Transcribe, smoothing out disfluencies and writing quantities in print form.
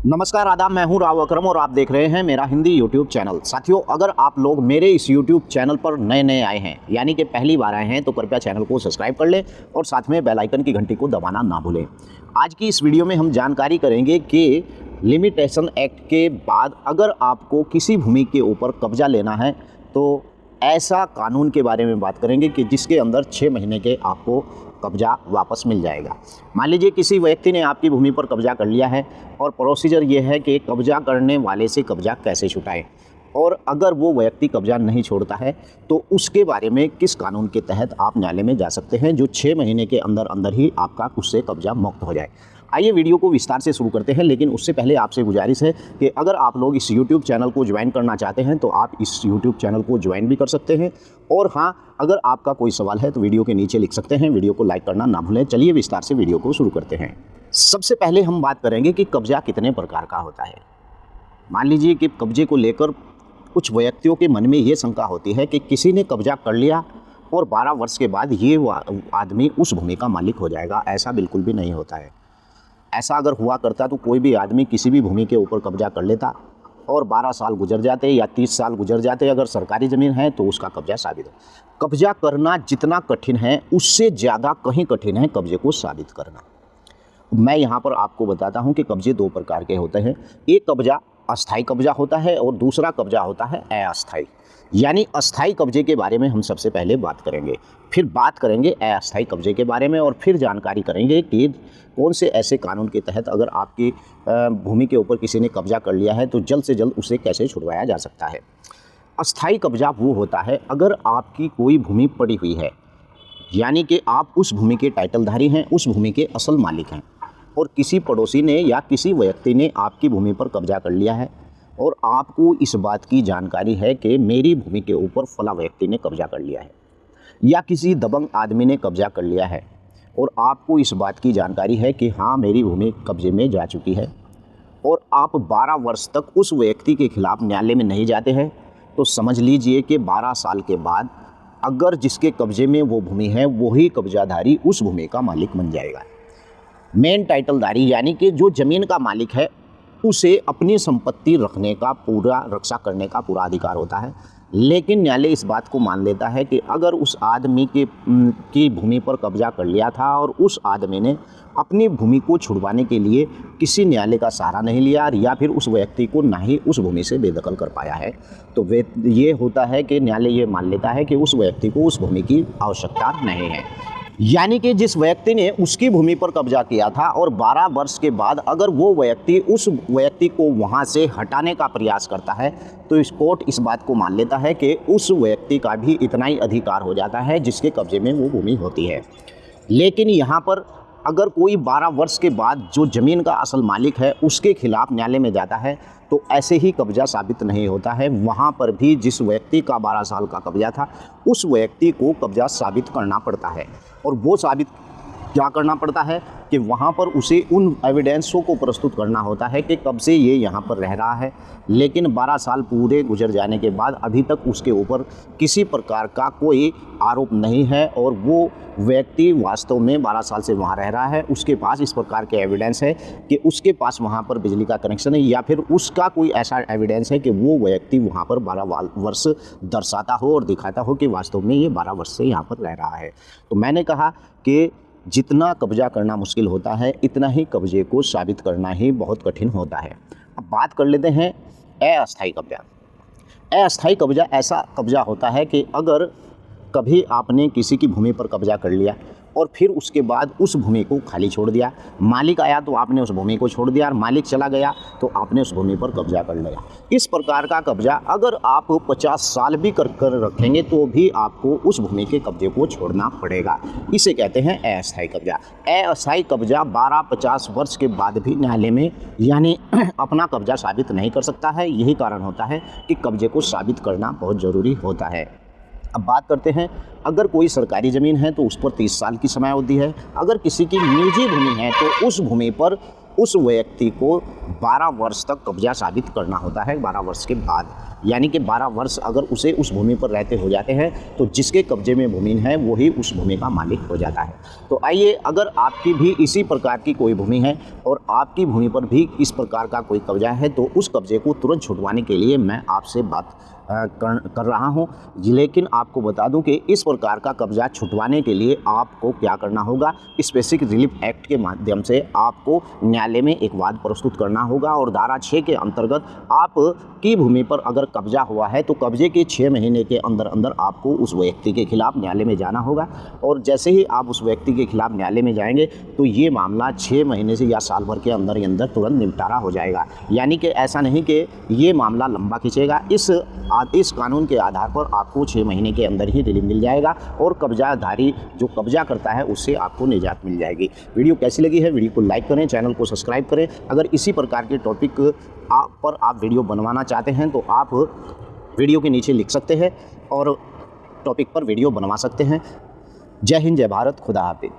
नमस्कार आदाब, मैं हूं राव अकरम और आप देख रहे हैं मेरा हिंदी यूट्यूब चैनल। साथियों, अगर आप लोग मेरे इस यूट्यूब चैनल पर नए नए आए हैं, यानी कि पहली बार आए हैं, तो कृपया चैनल को सब्सक्राइब कर लें और साथ में बेल आइकन की घंटी को दबाना ना भूलें। आज की इस वीडियो में हम जानकारी करेंगे कि लिमिटेशन एक्ट के बाद अगर आपको किसी भूमि के ऊपर कब्जा लेना है तो ऐसा कानून के बारे में बात करेंगे कि जिसके अंदर 6 महीने के आपको कब्जा वापस मिल जाएगा। मान लीजिए किसी व्यक्ति ने आपकी भूमि पर कब्जा कर लिया है और प्रोसीजर ये है कि कब्जा करने वाले से कब्जा कैसे छुटाएं, और अगर वो व्यक्ति कब्जा नहीं छोड़ता है तो उसके बारे में किस कानून के तहत आप न्यायालय में जा सकते हैं, जो 6 महीने के अंदर अंदर ही आपका उससे कब्जा मुक्त हो जाए। आइए वीडियो को विस्तार से शुरू करते हैं, लेकिन उससे पहले आपसे गुजारिश है कि अगर आप लोग इस YouTube चैनल को ज्वाइन करना चाहते हैं तो आप इस YouTube चैनल को ज्वाइन भी कर सकते हैं। और हाँ, अगर आपका कोई सवाल है तो वीडियो के नीचे लिख सकते हैं। वीडियो को लाइक करना ना भूलें। चलिए विस्तार से वीडियो को शुरू करते हैं। सबसे पहले हम बात करेंगे कि कब्जा कितने प्रकार का होता है। मान लीजिए कि कब्जे को लेकर कुछ व्यक्तियों के मन में ये शंका होती है कि किसी ने कब्जा कर लिया और 12 वर्ष के बाद ये आदमी उस भूमि का मालिक हो जाएगा। ऐसा बिल्कुल भी नहीं होता है। ऐसा अगर हुआ करता तो कोई भी आदमी किसी भी भूमि के ऊपर कब्जा कर लेता और 12 साल गुजर जाते या 30 साल गुजर जाते, अगर सरकारी ज़मीन है तो उसका कब्जा साबित हो। कब्जा करना जितना कठिन है उससे ज़्यादा कहीं कठिन है कब्जे को साबित करना। मैं यहाँ पर आपको बताता हूँ कि कब्जे 2 प्रकार के होते हैं। एक कब्जा अस्थाई कब्जा होता है और दूसरा कब्जा होता है अस्थाई। यानी अस्थाई कब्जे के बारे में हम सबसे पहले बात करेंगे, फिर बात करेंगे अस्थाई कब्जे के बारे में, और फिर जानकारी करेंगे कि कौन से ऐसे कानून के तहत अगर आपकी भूमि के ऊपर किसी ने कब्जा कर लिया है तो जल्द से जल्द उसे कैसे छुड़वाया जा सकता है। अस्थाई कब्जा वो होता है अगर आपकी कोई भूमि पड़ी हुई है, यानी कि आप उस भूमि के टाइटलधारी हैं, उस भूमि के असल मालिक हैं, और किसी पड़ोसी ने या किसी व्यक्ति ने आपकी भूमि पर कब्जा कर लिया है और आपको इस बात की जानकारी है कि मेरी भूमि के ऊपर फला व्यक्ति ने कब्जा कर लिया है या किसी दबंग आदमी ने कब्जा कर लिया है, और आपको इस बात की जानकारी है कि हाँ मेरी भूमि कब्जे में जा चुकी है, और आप 12 वर्ष तक उस व्यक्ति के खिलाफ न्यायालय में नहीं जाते हैं, तो समझ लीजिए कि 12 साल के बाद अगर जिसके कब्जे में वो भूमि है वही कब्जाधारी उस भूमि का मालिक बन जाएगा। मेन टाइटलधारी यानी कि जो ज़मीन का मालिक है उसे अपनी संपत्ति रखने का पूरा, रक्षा करने का पूरा अधिकार होता है। लेकिन न्यायालय इस बात को मान लेता है कि अगर उस आदमी की भूमि पर कब्जा कर लिया था और उस आदमी ने अपनी भूमि को छुड़वाने के लिए किसी न्यायालय का सहारा नहीं लिया या फिर उस व्यक्ति को ना ही उस भूमि से बेदखल कर पाया है, तो ये होता है कि न्यायालय ये मान लेता है कि उस व्यक्ति को उस भूमि की आवश्यकता नहीं है। यानी कि जिस व्यक्ति ने उसकी भूमि पर कब्जा किया था और 12 वर्ष के बाद अगर वो व्यक्ति उस व्यक्ति को वहाँ से हटाने का प्रयास करता है तो इस कोर्ट इस बात को मान लेता है कि उस व्यक्ति का भी इतना ही अधिकार हो जाता है जिसके कब्जे में वो भूमि होती है। लेकिन यहाँ पर अगर कोई 12 वर्ष के बाद जो ज़मीन का असल मालिक है उसके खिलाफ न्यायालय में जाता है तो ऐसे ही कब्जा साबित नहीं होता है। वहाँ पर भी जिस व्यक्ति का 12 साल का कब्जा था उस व्यक्ति को कब्जा साबित करना पड़ता है, और वो साबित क्या करना पड़ता है कि वहाँ पर उसे उन एविडेंसों को प्रस्तुत करना होता है कि कब से ये यहाँ पर रह रहा है, लेकिन 12 साल पूरे गुजर जाने के बाद अभी तक उसके ऊपर किसी प्रकार का कोई आरोप नहीं है और वो व्यक्ति वास्तव में 12 साल से वहाँ रह रहा है। उसके पास इस प्रकार के एविडेंस है कि उसके पास वहाँ पर बिजली का कनेक्शन है या फिर उसका कोई ऐसा एविडेंस है कि वो व्यक्ति वहाँ पर 12 वर्ष दर्शाता हो और दिखाता हो कि वास्तव में ये 12 वर्ष से यहाँ पर रह रहा है। तो मैंने कहा कि जितना कब्जा करना मुश्किल होता है इतना ही कब्जे को साबित करना ही बहुत कठिन होता है। अब बात कर लेते हैं अस्थाई कब्जा। अस्थाई कब्जा ऐसा कब्जा होता है कि अगर कभी आपने किसी की भूमि पर कब्जा कर लिया और फिर उसके बाद उस भूमि को खाली छोड़ दिया, मालिक आया तो आपने उस भूमि को छोड़ दिया, और मालिक चला गया तो आपने उस भूमि पर कब्जा कर लिया। इस प्रकार का कब्जा अगर आप 50 साल भी कर रखेंगे तो भी आपको उस भूमि के कब्जे को छोड़ना पड़ेगा। इसे कहते हैं अस्थाई कब्जा। अस्थाई कब्जा 12-50 वर्ष के बाद भी न्यायालय में यानी अपना कब्जा साबित नहीं कर सकता है। यही कारण होता है कि कब्जे को साबित करना बहुत ज़रूरी होता है। अब बात करते हैं, अगर कोई सरकारी ज़मीन है तो उस पर 30 साल की समय अवधि है। अगर किसी की निजी भूमि है तो उस भूमि पर उस व्यक्ति को 12 वर्ष तक कब्जा साबित करना होता है। 12 वर्ष के बाद, यानी कि 12 वर्ष अगर उसे उस भूमि पर रहते हो जाते हैं तो जिसके कब्जे में भूमि है वही उस भूमि का मालिक हो जाता है। तो आइए, अगर आपकी भी इसी प्रकार की कोई भूमि है और आपकी भूमि पर भी इस प्रकार का कोई कब्जा है तो उस कब्जे को तुरंत छुटवाने के लिए मैं आपसे बात कर रहा हूं। लेकिन आपको बता दूं कि इस प्रकार का कब्जा छुटवाने के लिए आपको क्या करना होगा। स्पेसिफिक रिलीफ एक्ट के माध्यम से आपको न्यायालय में एक वाद प्रस्तुत करना होगा और धारा 6 के अंतर्गत आपकी भूमि पर अगर कब्जा हुआ है तो कब्जे के 6 महीने के अंदर अंदर आपको उस व्यक्ति के खिलाफ न्यायालय में जाना होगा। और जैसे ही आप उस व्यक्ति के खिलाफ न्यायालय में जाएंगे तो ये मामला 6 महीने से या साल भर के अंदर ही अंदर तुरंत निपटारा हो जाएगा। यानी कि ऐसा नहीं कि ये मामला लंबा खींचेगा। इस कानून के आधार पर आपको 6 महीने के अंदर ही रिलीफ मिल जाएगा और कब्जाधारी जो कब्जा करता है उससे आपको निजात मिल जाएगी। वीडियो कैसी लगी है, वीडियो को लाइक करें, चैनल को सब्सक्राइब करें। अगर इसी प्रकार के टॉपिक पर आप वीडियो बनवाना चाहते हैं तो आप वीडियो के नीचे लिख सकते हैं और टॉपिक पर वीडियो बनवा सकते हैं। जय हिंद, जय भारत, खुदा हाफिज़।